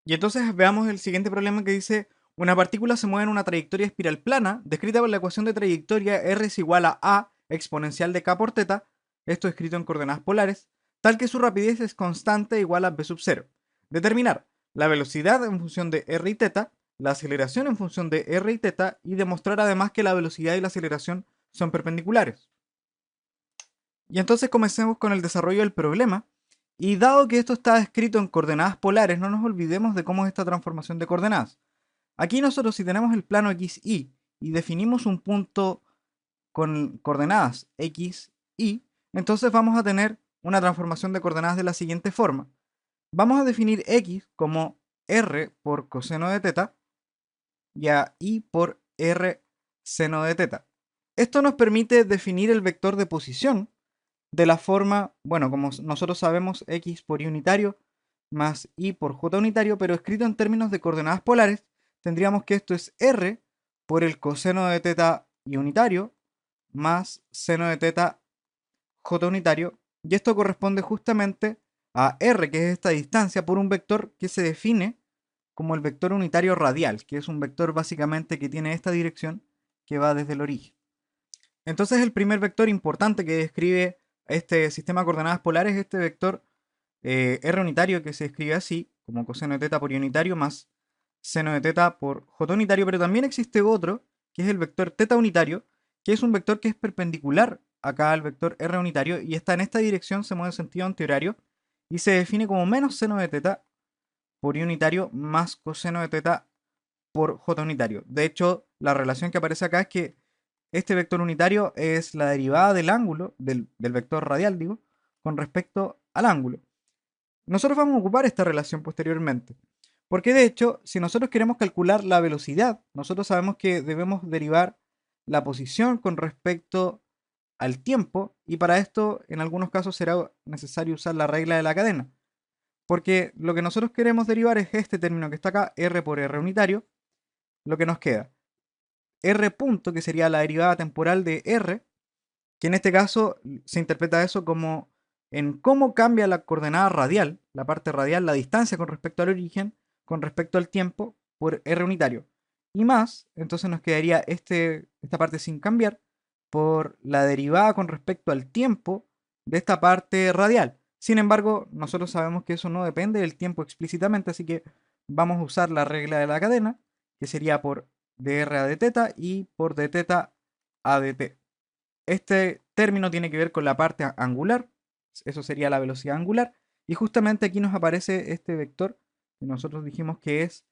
Y entonces veamos el siguiente problema que dice, una partícula se mueve en una trayectoria espiral plana, descrita por la ecuación de trayectoria r es igual a exponencial de k por teta, esto escrito en coordenadas polares, tal que su rapidez es constante igual a v sub 0. Determinar la velocidad en función de r y teta, la aceleración en función de r y teta, y demostrar además que la velocidad y la aceleración son perpendiculares. Y entonces comencemos con el desarrollo del problema. Y dado que esto está escrito en coordenadas polares, no nos olvidemos de cómo es esta transformación de coordenadas. Aquí nosotros, si tenemos el plano XY y definimos un punto con coordenadas X, Y, entonces vamos a tener una transformación de coordenadas de la siguiente forma. Vamos a definir X como R por coseno de teta y a Y por R seno de teta. Esto nos permite definir el vector de posición de la forma, bueno, como nosotros sabemos, x por y unitario más y por j unitario, pero escrito en términos de coordenadas polares, tendríamos que esto es r por el coseno de teta y unitario más seno de teta j unitario, y esto corresponde justamente a r, que es esta distancia, por un vector que se define como el vector unitario radial, que es un vector básicamente que tiene esta dirección que va desde el origen. Entonces el primer vector importante que describe este sistema de coordenadas polares es este vector r unitario, que se escribe así, como coseno de teta por y unitario más seno de teta por j unitario, pero también existe otro, que es el vector teta unitario, que es un vector que es perpendicular acá al vector r unitario y está en esta dirección, se mueve en sentido antihorario y se define como menos seno de teta por y unitario más coseno de teta por j unitario. De hecho, la relación que aparece acá es que este vector unitario es la derivada del ángulo, del vector radial, digo, con respecto al ángulo. Nosotros vamos a ocupar esta relación posteriormente. Porque de hecho, si nosotros queremos calcular la velocidad, nosotros sabemos que debemos derivar la posición con respecto al tiempo, y para esto en algunos casos será necesario usar la regla de la cadena. Porque lo que nosotros queremos derivar es este término que está acá, r por r unitario, lo que nos queda. R punto, que sería la derivada temporal de r, que en este caso se interpreta eso como en cómo cambia la coordenada radial, la parte radial, la distancia con respecto al origen, con respecto al tiempo, por r unitario. Y más, entonces nos quedaría esta parte sin cambiar, por la derivada con respecto al tiempo de esta parte radial. Sin embargo, nosotros sabemos que eso no depende del tiempo explícitamente, así que vamos a usar la regla de la cadena, que sería por dr a de teta y por d teta a de t. Este término tiene que ver con la parte angular, eso sería la velocidad angular, y justamente aquí nos aparece este vector que nosotros dijimos que es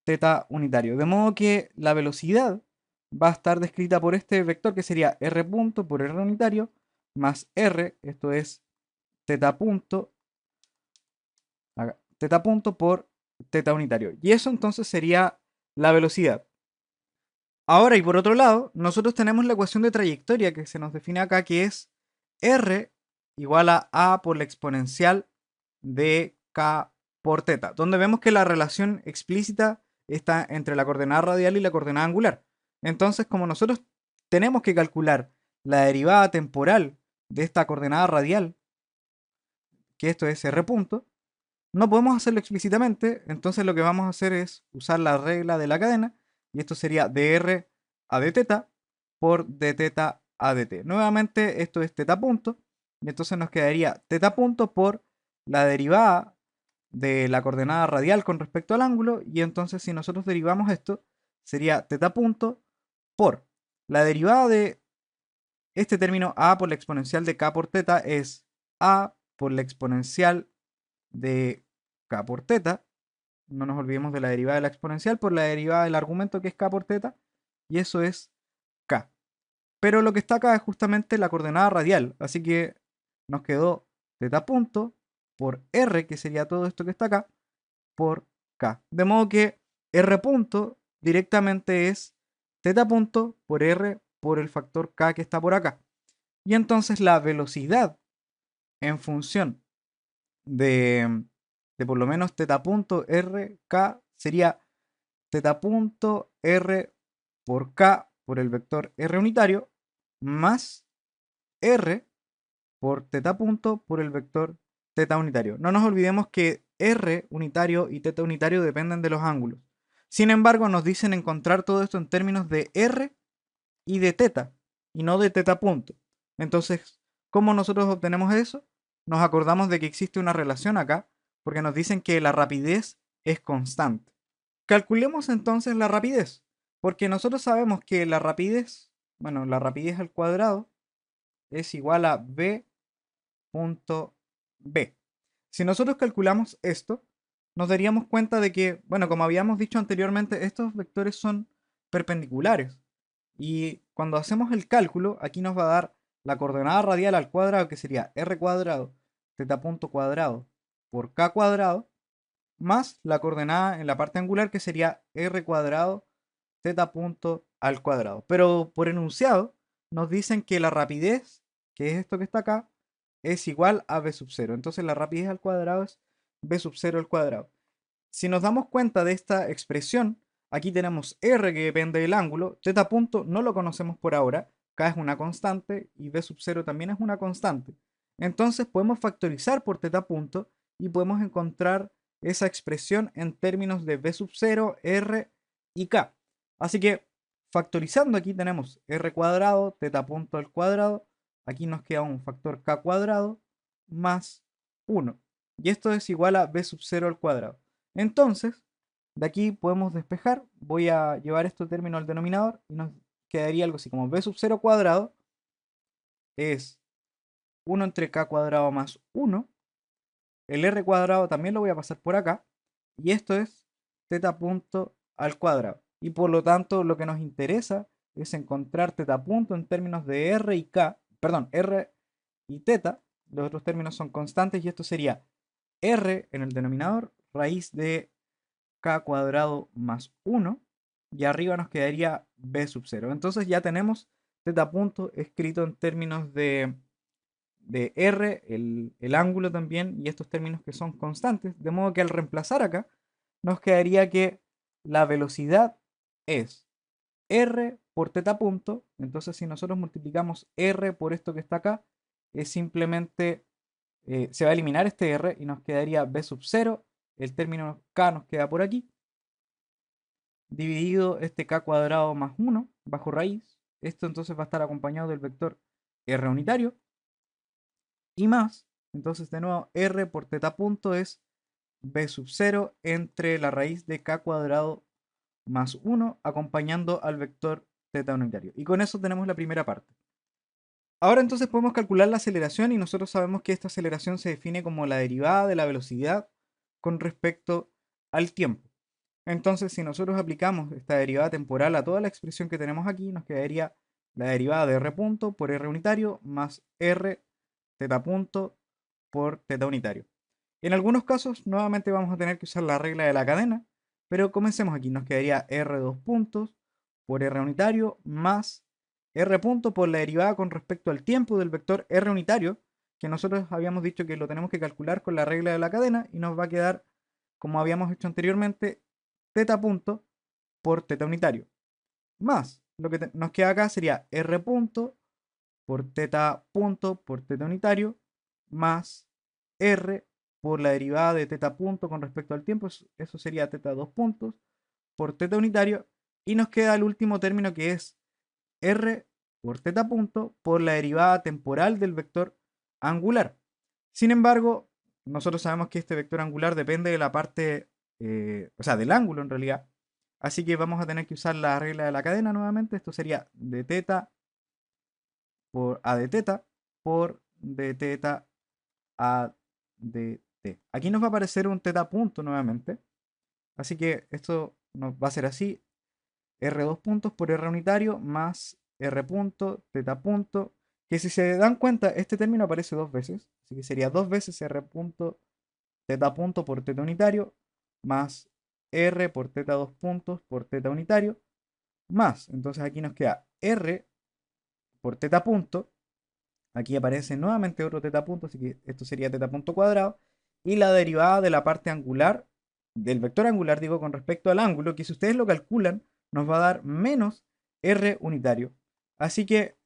teta unitario. De modo que la velocidad va a estar descrita por este vector que sería r punto por r unitario más r, esto es teta punto, teta punto por teta unitario. Y eso entonces sería la velocidad. Ahora, y por otro lado, nosotros tenemos la ecuación de trayectoria que se nos define acá, que es r igual a por la exponencial de k por teta, donde vemos que la relación explícita está entre la coordenada radial y la coordenada angular. Entonces, como nosotros tenemos que calcular la derivada temporal de esta coordenada radial, que esto es r punto, no podemos hacerlo explícitamente, entonces lo que vamos a hacer es usar la regla de la cadena, y esto sería dr a d teta por d teta a dt. Nuevamente esto es teta punto, y entonces nos quedaría teta punto por la derivada de la coordenada radial con respecto al ángulo, y entonces si nosotros derivamos esto, sería teta punto por la derivada de este término a por la exponencial de k por teta es a por la exponencial de k por teta. No nos olvidemos de la derivada de la exponencial por la derivada del argumento que es k por teta, y eso es k. Pero lo que está acá es justamente la coordenada radial, así que nos quedó teta punto por r, que sería todo esto que está acá, por k. De modo que r punto directamente es teta punto por r por el factor k que está por acá. Y entonces la velocidad en función de por lo menos teta punto r k sería teta punto r por k por el vector r unitario más r por teta punto por el vector teta unitario. No nos olvidemos que r unitario y teta unitario dependen de los ángulos. Sin embargo, nos dicen encontrar todo esto en términos de r y de teta, y no de teta punto. Entonces, ¿cómo nosotros obtenemos eso? Nos acordamos de que existe una relación acá, porque nos dicen que la rapidez es constante. Calculemos entonces la rapidez, porque nosotros sabemos que la rapidez, bueno, la rapidez al cuadrado es igual a v punto b. Si nosotros calculamos esto, nos daríamos cuenta de que, bueno, como habíamos dicho anteriormente, estos vectores son perpendiculares. Y cuando hacemos el cálculo, aquí nos va a dar la coordenada radial al cuadrado, que sería r cuadrado, teta punto cuadrado por k cuadrado, más la coordenada en la parte angular, que sería r cuadrado, teta punto al cuadrado. Pero por enunciado, nos dicen que la rapidez, que es esto que está acá, es igual a b sub 0. Entonces la rapidez al cuadrado es b sub 0 al cuadrado. Si nos damos cuenta de esta expresión, aquí tenemos r que depende del ángulo, teta punto no lo conocemos por ahora, k es una constante y b sub 0 también es una constante. Entonces podemos factorizar por teta punto y podemos encontrar esa expresión en términos de b sub 0, r y k. Así que factorizando aquí tenemos r cuadrado, teta punto al cuadrado, aquí nos queda un factor k cuadrado más 1. Y esto es igual a b sub 0 al cuadrado. Entonces, de aquí podemos despejar. Voy a llevar este término al denominador y nos quedaría algo así como b sub 0 cuadrado es 1 entre k cuadrado más 1. El r cuadrado también lo voy a pasar por acá. Y esto es teta punto al cuadrado. Y por lo tanto, lo que nos interesa es encontrar teta punto en términos de r y k. Perdón, r y teta. Los otros términos son constantes y esto sería r en el denominador, raíz de k cuadrado más 1 y arriba nos quedaría b sub 0. Entonces ya tenemos teta punto escrito en términos de r, el ángulo también, y estos términos que son constantes, de modo que al reemplazar acá nos quedaría que la velocidad es r por teta punto. Entonces si nosotros multiplicamos r por esto que está acá, es simplemente, se va a eliminar este r y nos quedaría b sub 0. El término k nos queda por aquí, dividido este k cuadrado más 1 bajo raíz. Esto entonces va a estar acompañado del vector r unitario y más, entonces de nuevo r por teta punto es b sub 0 entre la raíz de k cuadrado más 1 acompañando al vector teta unitario. Y con eso tenemos la primera parte. Ahora entonces podemos calcular la aceleración y nosotros sabemos que esta aceleración se define como la derivada de la velocidad con respecto al tiempo. Entonces, si nosotros aplicamos esta derivada temporal a toda la expresión que tenemos aquí, nos quedaría la derivada de r punto por r unitario más r teta punto por teta unitario. En algunos casos, nuevamente vamos a tener que usar la regla de la cadena, pero comencemos aquí. Nos quedaría r dos puntos por r unitario más r punto por la derivada con respecto al tiempo del vector r unitario, que nosotros habíamos dicho que lo tenemos que calcular con la regla de la cadena y nos va a quedar, como habíamos hecho anteriormente, teta punto por teta unitario. Más, lo que nos queda acá sería r punto por teta unitario más r por la derivada de teta punto con respecto al tiempo. Eso sería teta dos puntos por teta unitario. Y nos queda el último término que es r por teta punto por la derivada temporal del vector angular. Sin embargo, nosotros sabemos que este vector angular depende de la parte, o sea, del ángulo en realidad. Así que vamos a tener que usar la regla de la cadena nuevamente. Esto sería de teta por a de teta por de teta a de t. Aquí nos va a aparecer un teta punto nuevamente. Así que esto nos va a ser así. R dos puntos por R unitario más R punto, teta punto. Que si se dan cuenta, este término aparece dos veces. Así que sería dos veces R punto, teta punto por teta unitario más R por teta dos puntos por teta unitario más. Entonces aquí nos queda R por teta punto. Aquí aparece nuevamente otro teta punto, así que esto sería teta punto cuadrado. Y la derivada de la parte angular, del vector angular, digo, con respecto al ángulo, que si ustedes lo calculan, nos va a dar menos R unitario. Así que,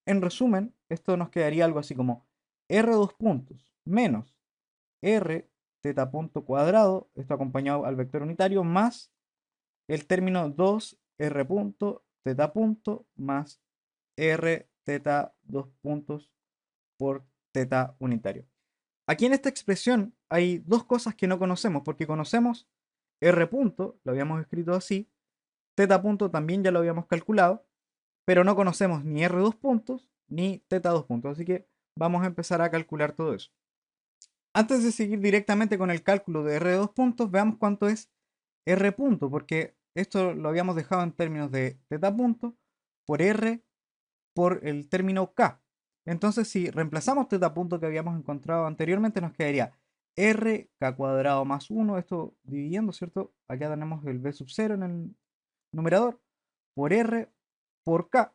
en resumen, esto nos quedaría algo así como r dos puntos menos r teta punto cuadrado, esto acompañado al vector unitario, más el término 2r punto teta punto más r teta 2 puntos por teta unitario. Aquí en esta expresión hay dos cosas que no conocemos, porque conocemos r punto, lo habíamos escrito así, teta punto también ya lo habíamos calculado, pero no conocemos ni r dos puntos ni teta 2 puntos, así que vamos a empezar a calcular todo eso. Antes de seguir directamente con el cálculo de r de 2 puntos, veamos cuánto es r punto, porque esto lo habíamos dejado en términos de teta punto por r por el término k. Entonces, si reemplazamos teta punto que habíamos encontrado anteriormente, nos quedaría r k cuadrado más 1, esto dividiendo, ¿cierto? Acá tenemos el b sub 0 en el numerador, por r por k.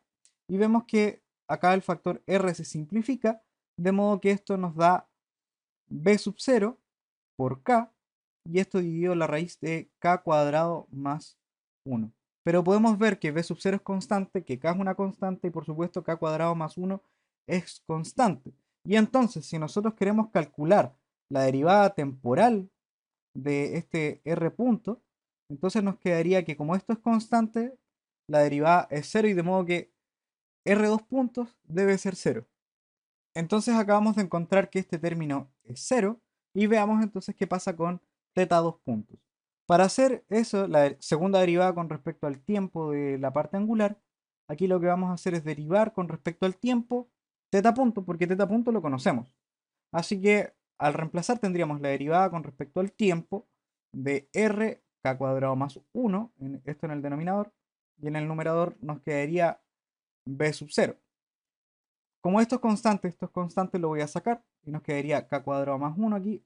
Y vemos que acá el factor r se simplifica, de modo que esto nos da b sub 0 por k, y esto dividido la raíz de k cuadrado más 1. Pero podemos ver que b sub 0 es constante, que k es una constante y por supuesto k cuadrado más 1 es constante. Y entonces, si nosotros queremos calcular la derivada temporal de este r punto, entonces nos quedaría que como esto es constante, la derivada es 0 y de modo que r dos puntos debe ser 0. Entonces acabamos de encontrar que este término es 0 y veamos entonces qué pasa con teta 2 puntos. Para hacer eso, la segunda derivada con respecto al tiempo de la parte angular, aquí lo que vamos a hacer es derivar con respecto al tiempo teta punto, porque teta punto lo conocemos. Así que al reemplazar tendríamos la derivada con respecto al tiempo de r k cuadrado más 1, esto en el denominador, y en el numerador nos quedaría b sub 0. Como esto es constante lo voy a sacar y nos quedaría k cuadrado más 1 aquí,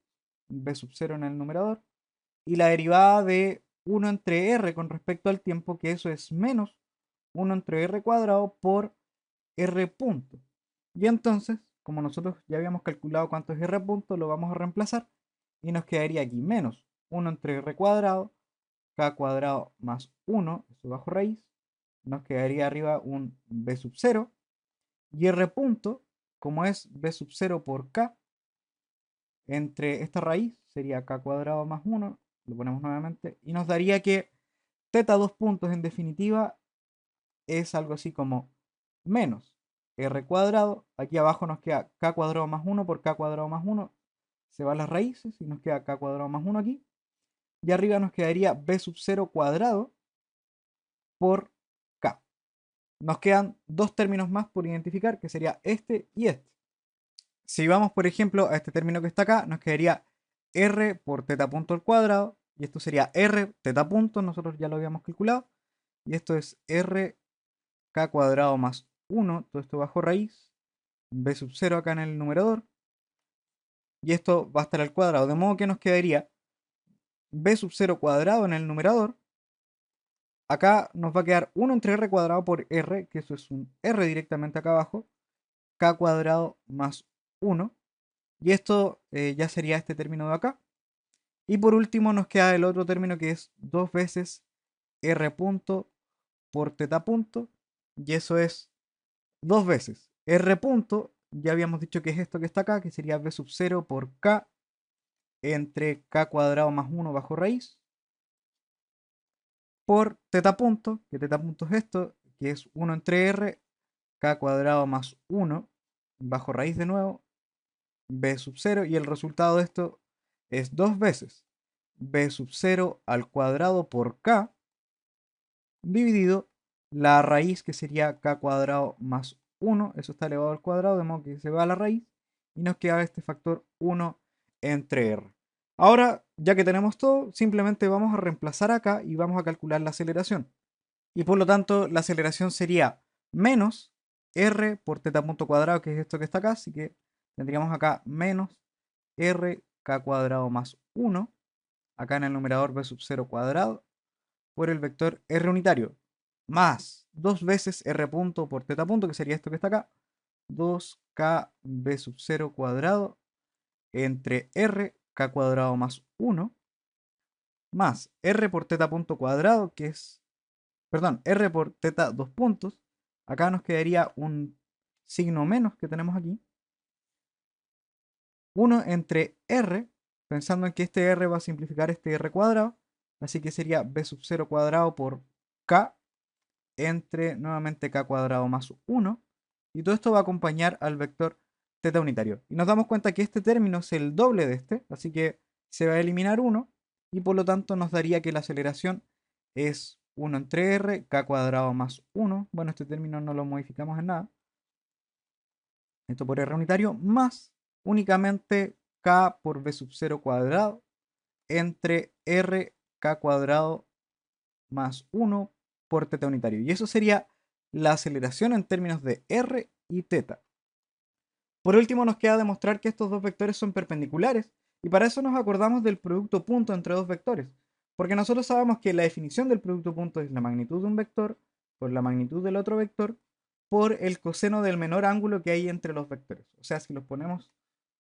b sub 0 en el numerador, y la derivada de 1 entre r con respecto al tiempo, que eso es menos 1 entre r cuadrado por r punto. Y entonces, como nosotros ya habíamos calculado cuánto es r punto, lo vamos a reemplazar y nos quedaría aquí menos 1 entre r cuadrado, k cuadrado más 1, eso bajo raíz, nos quedaría arriba un b sub 0, y r punto, como es b sub 0 por k, entre esta raíz sería k cuadrado más 1, lo ponemos nuevamente, y nos daría que teta 2 puntos en definitiva es algo así como menos r cuadrado, aquí abajo nos queda k cuadrado más 1 por k cuadrado más 1, se van las raíces y nos queda k cuadrado más 1 aquí, y arriba nos quedaría b sub 0 cuadrado por k. Nos quedan dos términos más por identificar, que sería este y este. Si vamos, por ejemplo, a este término que está acá, nos quedaría r por teta punto al cuadrado, y esto sería r teta punto, nosotros ya lo habíamos calculado, y esto es r k cuadrado más 1, todo esto bajo raíz, b sub 0 acá en el numerador, y esto va a estar al cuadrado, de modo que nos quedaría b sub 0 cuadrado en el numerador, acá nos va a quedar 1 entre r cuadrado por r, que eso es un r directamente acá abajo, k cuadrado más 1, y esto ya sería este término de acá. Y por último nos queda el otro término que es 2 veces r punto por teta punto, y eso es 2 veces r punto, ya habíamos dicho que es esto que está acá, que sería b sub 0 por k entre k cuadrado más 1 bajo raíz, por teta punto, que teta punto es esto, que es 1 entre r, k cuadrado más 1 bajo raíz de nuevo, b sub 0, y el resultado de esto es 2 veces b sub 0 al cuadrado por k dividido la raíz, que sería k cuadrado más 1, eso está elevado al cuadrado, de modo que se va a la raíz y nos queda este factor 1 entre r. Ahora, ya que tenemos todo, simplemente vamos a reemplazar acá y vamos a calcular la aceleración. Y por lo tanto, la aceleración sería menos r por teta punto cuadrado, que es esto que está acá, así que tendríamos acá menos r k cuadrado más 1, acá en el numerador b sub 0 cuadrado, por el vector r unitario, más 2 veces r punto por teta punto, que sería esto que está acá, 2k b sub 0 cuadrado entre r k cuadrado más 1, más r por teta punto cuadrado, que es, perdón, r por teta 2 puntos, acá nos quedaría un signo menos que tenemos aquí, 1 entre r, pensando en que este r va a simplificar este r cuadrado, así que sería b sub 0 cuadrado por k entre nuevamente k cuadrado más 1, y todo esto va a acompañar al vector θ unitario. Y nos damos cuenta que este término es el doble de este, así que se va a eliminar 1, y por lo tanto nos daría que la aceleración es 1 entre r, k cuadrado más 1, bueno, este término no lo modificamos en nada, esto por r unitario, más únicamente k por b sub 0 cuadrado entre r k cuadrado más 1 por θ unitario. Y eso sería la aceleración en términos de r y θ. Por último, nos queda demostrar que estos dos vectores son perpendiculares, y para eso nos acordamos del producto punto entre dos vectores, porque nosotros sabemos que la definición del producto punto es la magnitud de un vector por la magnitud del otro vector por el coseno del menor ángulo que hay entre los vectores. O sea, si los ponemos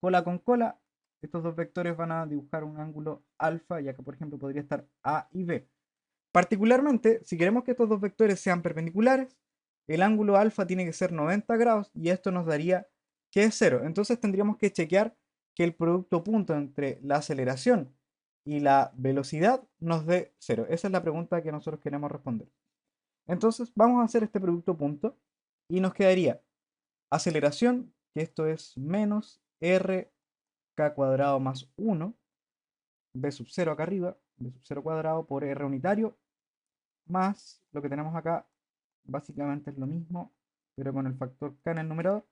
cola con cola, estos dos vectores van a dibujar un ángulo alfa, ya que por ejemplo podría estar A y B. Particularmente, si queremos que estos dos vectores sean perpendiculares, el ángulo alfa tiene que ser 90 grados y esto nos daría que es 0. Entonces tendríamos que chequear que el producto punto entre la aceleración y la velocidad nos dé 0. Esa es la pregunta que nosotros queremos responder. Entonces vamos a hacer este producto punto y nos quedaría aceleración, que esto es menos r k cuadrado más 1, b sub 0 acá arriba, b sub 0 cuadrado por r unitario, más lo que tenemos acá, básicamente es lo mismo, pero con el factor k en el numerador,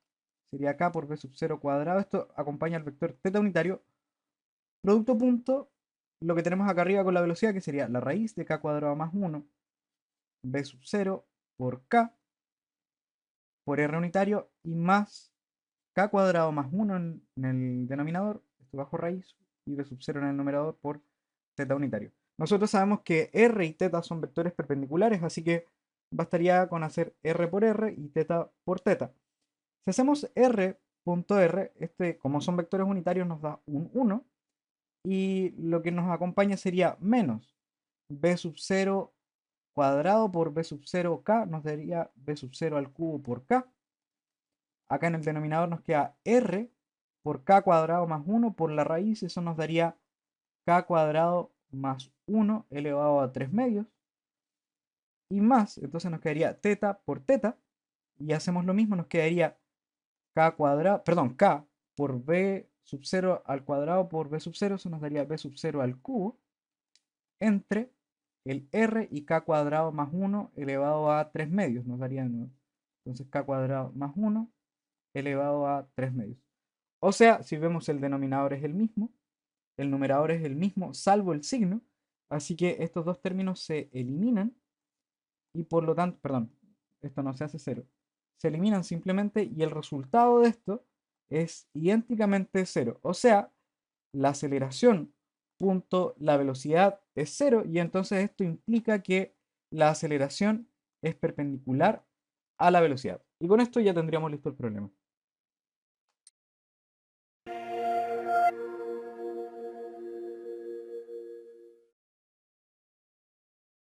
sería k por b sub 0 cuadrado, esto acompaña al vector θ unitario, producto punto, lo que tenemos acá arriba con la velocidad, que sería la raíz de k cuadrado más 1, b sub 0 por k, por r unitario, y más k cuadrado más 1 en el denominador, esto bajo raíz, y b sub 0 en el numerador por θ unitario. Nosotros sabemos que r y θ son vectores perpendiculares, así que bastaría con hacer r por r y θ por θ. Si hacemos r.r, como son vectores unitarios nos da un 1, y lo que nos acompaña sería menos b sub 0 cuadrado por b sub 0 k, nos daría b sub 0 al cubo por k. Acá en el denominador nos queda r por k cuadrado más 1 por la raíz, eso nos daría k cuadrado más 1 elevado a 3 medios. Y más, entonces nos quedaría θ por θ. Y hacemos lo mismo, nos quedaría k cuadrado, perdón, k por b sub 0 al cuadrado por b sub 0, eso nos daría b sub 0 al cubo, entre el r y k cuadrado más 1 elevado a 3 medios, nos daría de nuevo. Entonces k cuadrado más 1 elevado a 3 medios. O sea, si vemos el denominador es el mismo, el numerador es el mismo, salvo el signo, así que estos dos términos se eliminan y por lo tanto, perdón, esto no se hace cero, se eliminan simplemente y el resultado de esto es idénticamente cero. O sea, la aceleración punto la velocidad es cero y entonces esto implica que la aceleración es perpendicular a la velocidad. Y con esto ya tendríamos listo el problema.